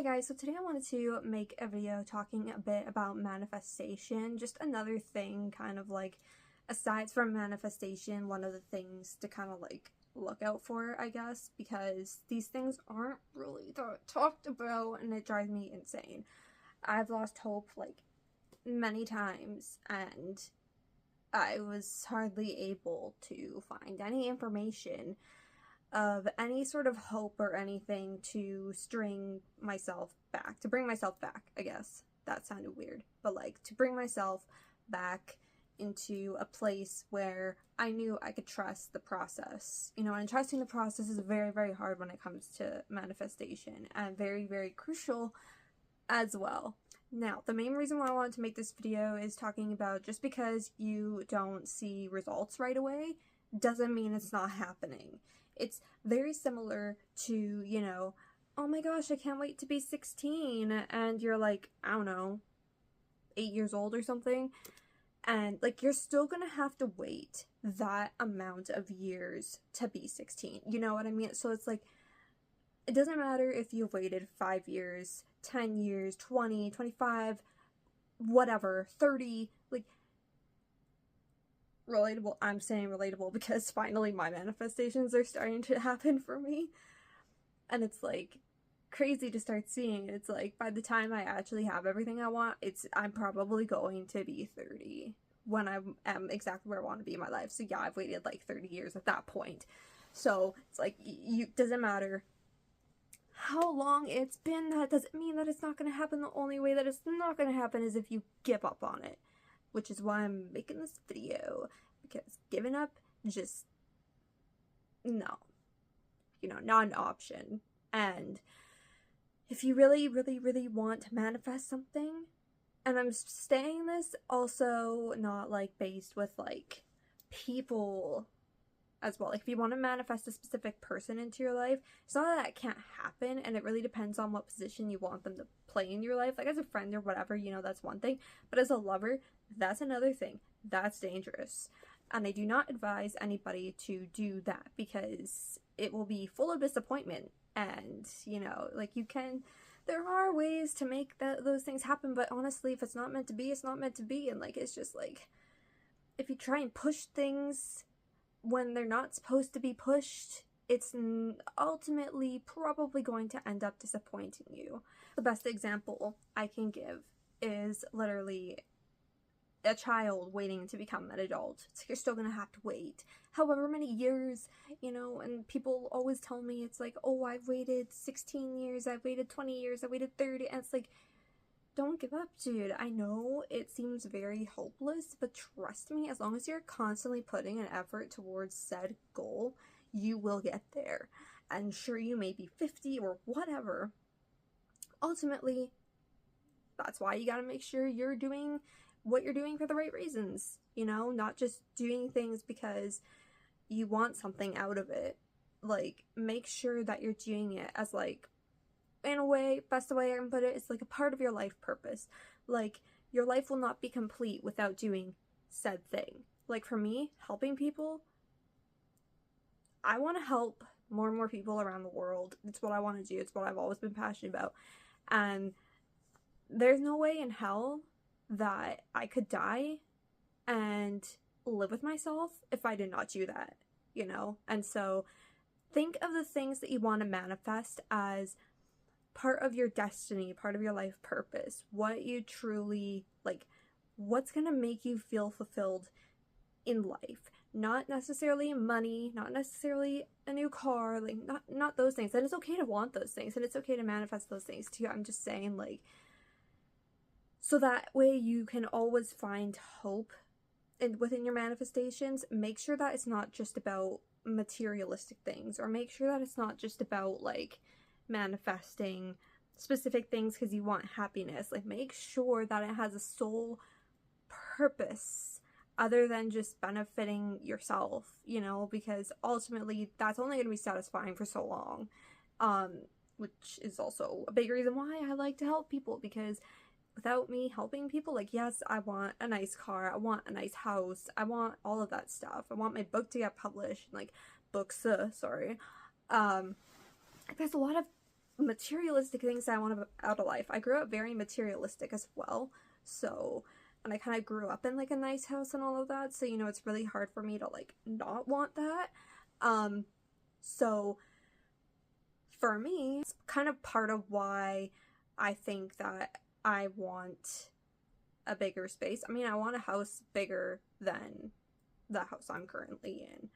Guys, so today I wanted to make a video talking a bit about manifestation, just another thing kind of like aside from manifestation, one of the things to kind of like look out for, I guess, because these things aren't really talked about and it drives me insane. I've lost hope like many times and I was hardly able to find any information of any sort of hope or anything to bring myself back, I guess. That sounded weird, but like to bring myself back into a place where I knew I could trust the process. And trusting the process is very, very hard when it comes to manifestation and very, very crucial as well. Now, the main reason why I wanted to make this video is talking about just because you don't see results right away doesn't mean it's not happening. It's very similar to, oh my gosh, I can't wait to be 16, and you're like, I don't know, 8 years old or something, and like you're still gonna have to wait that amount of years to be 16. You know what I mean? So it's like, it doesn't matter if you've waited 5 years, 10 years, 20, 25, whatever, 30, like, relatable. I'm saying relatable because finally my manifestations are starting to happen for me, and it's like crazy to start seeing. It's like by the time I actually have everything I want, I'm probably going to be 30 when I am exactly where I want to be in my life. So yeah, I've waited like 30 years at that point. So it's like, you doesn't matter how long it's been, that doesn't mean that it's not going to happen. The only way that it's not going to happen is if you give up on it, which is why I'm making this video, because giving up, just, no, not an option. And if you really, really, really want to manifest something, and I'm saying this also not like based with like people as well, like if you want to manifest a specific person into your life, it's not that it can't happen, and it really depends on what position you want them to play in your life. Like as a friend or whatever, that's one thing, but as a lover, that's another thing. That's dangerous, and I do not advise anybody to do that because it will be full of disappointment. And like there are ways to make those things happen, but honestly, if it's not meant to be, it's not meant to be. And like it's just like, if you try and push things when they're not supposed to be pushed, it's ultimately probably going to end up disappointing you. The best example I can give is literally a child waiting to become an adult. So you're still gonna have to wait however many years, and people always tell me, it's like, oh, I've waited 16 years, I've waited 20 years, I waited 30, and it's like, don't give up, dude. I know it seems very hopeless, but trust me, as long as you're constantly putting an effort towards said goal, you will get there. And sure, you may be 50 or whatever. Ultimately, that's why you gotta make sure you're doing what you're doing for the right reasons, not just doing things because you want something out of it. Like, make sure that you're doing it as like, in a way, best way I can put it, it's like a part of your life purpose. Like, your life will not be complete without doing said thing. Like for me, helping people, I want to help more and more people around the world. It's what I want to do. It's what I've always been passionate about. And there's no way in hell that I could die and live with myself if I did not do that, And so think of the things that you want to manifest as part of your destiny, part of your life purpose, what you truly like, what's gonna make you feel fulfilled in life. Not necessarily money, not necessarily a new car, like not those things. And it's okay to want those things, and it's okay to manifest those things too. I'm just saying, like, so that way you can always find hope within your manifestations. Make sure that it's not just about materialistic things, or make sure that it's not just about like manifesting specific things because you want happiness. Like, make sure that it has a sole purpose other than just benefiting yourself, because ultimately that's only going to be satisfying for so long, which is also a big reason why I like to help people, because without me helping people, like, yes, I want a nice car, I want a nice house, I want all of that stuff, I want my book to get published, like, books, sorry, there's a lot of materialistic things that I want out of life. I grew up very materialistic as well, so, and I kind of grew up in like a nice house and all of that, so you know, it's really hard for me to like not want that. So for me, it's kind of part of why I think that I want a bigger space. I mean, I want a house bigger than the house I'm currently in,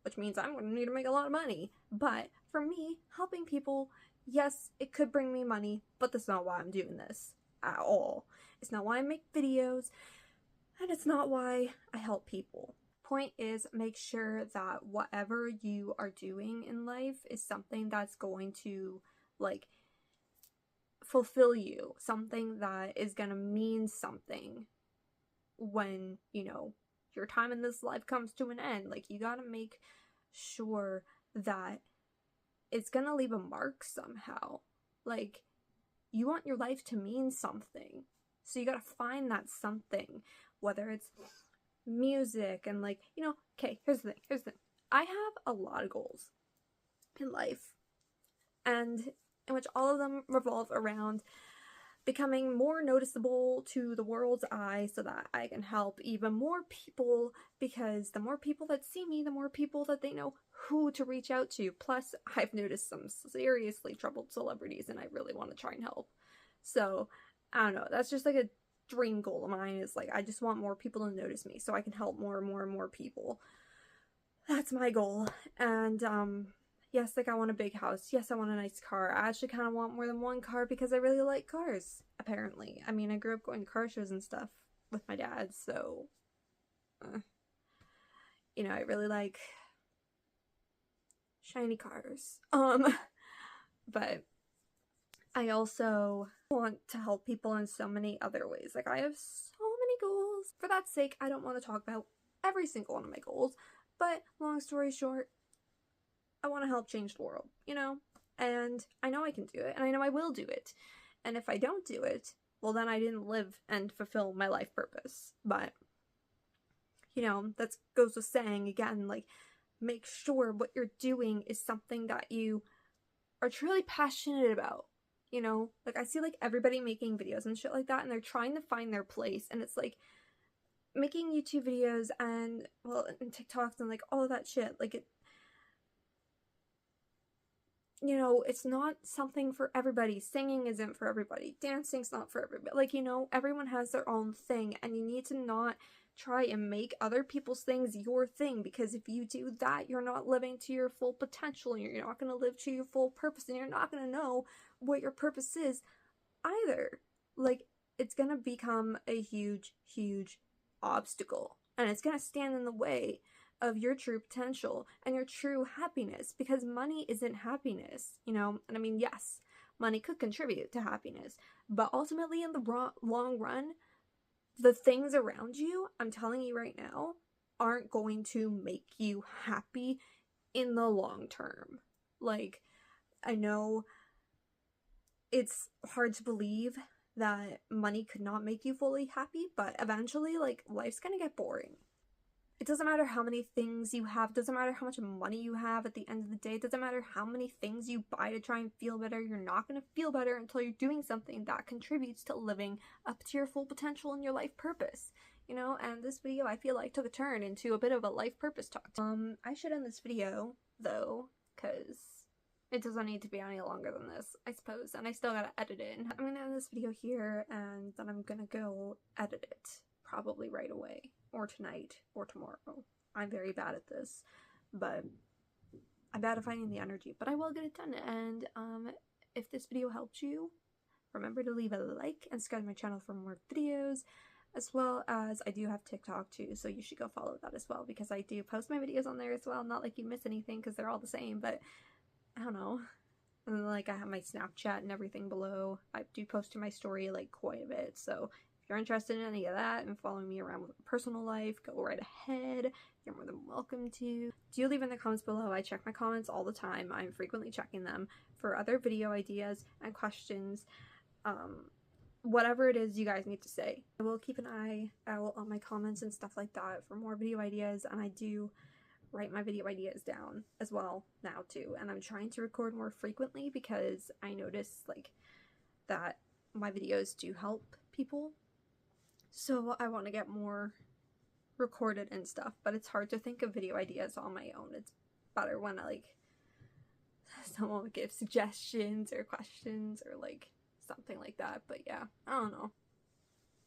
which means I'm going to need to make a lot of money. But for me, helping people, yes, it could bring me money, but that's not why I'm doing this at all. It's not why I make videos, and it's not why I help people. Point is, make sure that whatever you are doing in life is something that's going to, like, fulfill you, something that is going to mean something when, you know, your time in this life comes to an end. Like, you gotta make sure that it's gonna leave a mark somehow. Like, you want your life to mean something, so you gotta find that something, whether it's music and, like, you know, okay, here's the thing. I have a lot of goals in life, and in which all of them revolve around becoming more noticeable to the world's eye so that I can help even more people, because the more people that see me, the more people that they know who to reach out to. Plus, I've noticed some seriously troubled celebrities and I really want to try and help. So, I don't know, that's just like a dream goal of mine, is like, I just want more people to notice me so I can help more and more and more people. That's my goal. And, yes, like, I want a big house. Yes, I want a nice car. I actually kind of want more than one car because I really like cars, apparently. I mean, I grew up going to car shows and stuff with my dad, so, you know, I really like shiny cars. But I also want to help people in so many other ways. Like, I have so many goals. For that sake, I don't want to talk about every single one of my goals, but long story short, I want to help change the world, you know? And I know I can do it, and I know I will do it. And if I don't do it, well, then I didn't live and fulfill my life purpose. But, you know, that goes with saying, again, like, make sure what you're doing is something that you are truly passionate about. You know, like, I see, like, everybody making videos and shit like that, and they're trying to find their place, and it's like, making YouTube videos and, well, and TikToks and, like, all of that shit, like, you know, it's not something for everybody. Singing isn't for everybody. Dancing's not for everybody. Like, you know, everyone has their own thing, and you need to not try and make other people's things your thing, because if you do that, you're not living to your full potential, and you're not going to live to your full purpose, and you're not going to know what your purpose is either. Like, it's going to become a huge, huge obstacle, and it's going to stand in the way of your true potential and your true happiness, because money isn't happiness, you know? And I mean, yes, money could contribute to happiness, but ultimately in the long run, the things around you, I'm telling you right now, aren't going to make you happy in the long term. Like, I know it's hard to believe that money could not make you fully happy, but eventually, like, life's gonna get boring. It doesn't matter how many things you have, doesn't matter how much money you have at the end of the day, it doesn't matter how many things you buy to try and feel better, you're not going to feel better until you're doing something that contributes to living up to your full potential and your life purpose, you know? And this video, I feel like, took a turn into a bit of a life purpose talk. I should end this video, though, because it doesn't need to be any longer than this, I suppose, and I still gotta edit it. I'm gonna end this video here, and then I'm gonna go edit it, probably right away, or tonight, or tomorrow. I'm very bad at this, but I'm bad at finding the energy, but I will get it done. And if this video helped you, remember to leave a like and subscribe to my channel for more videos, as well as I do have TikTok too, so you should go follow that as well, because I do post my videos on there as well. Not like you miss anything, because they're all the same, but I don't know. And then, like, I have my Snapchat and everything below. I do post to my story, like, quite a bit, so if you're interested in any of that and following me around with a personal life, go right ahead. You're more than welcome to. Do leave in the comments below. I check my comments all the time. I'm frequently checking them for other video ideas and questions. Whatever it is you guys need to say. I will keep an eye out on my comments and stuff like that for more video ideas, and I do write my video ideas down as well now too, and I'm trying to record more frequently because I notice like that my videos do help people, so I want to get more recorded and stuff, but it's hard to think of video ideas on my own. It's better when someone would give suggestions or questions or like something like that. But yeah, I don't know.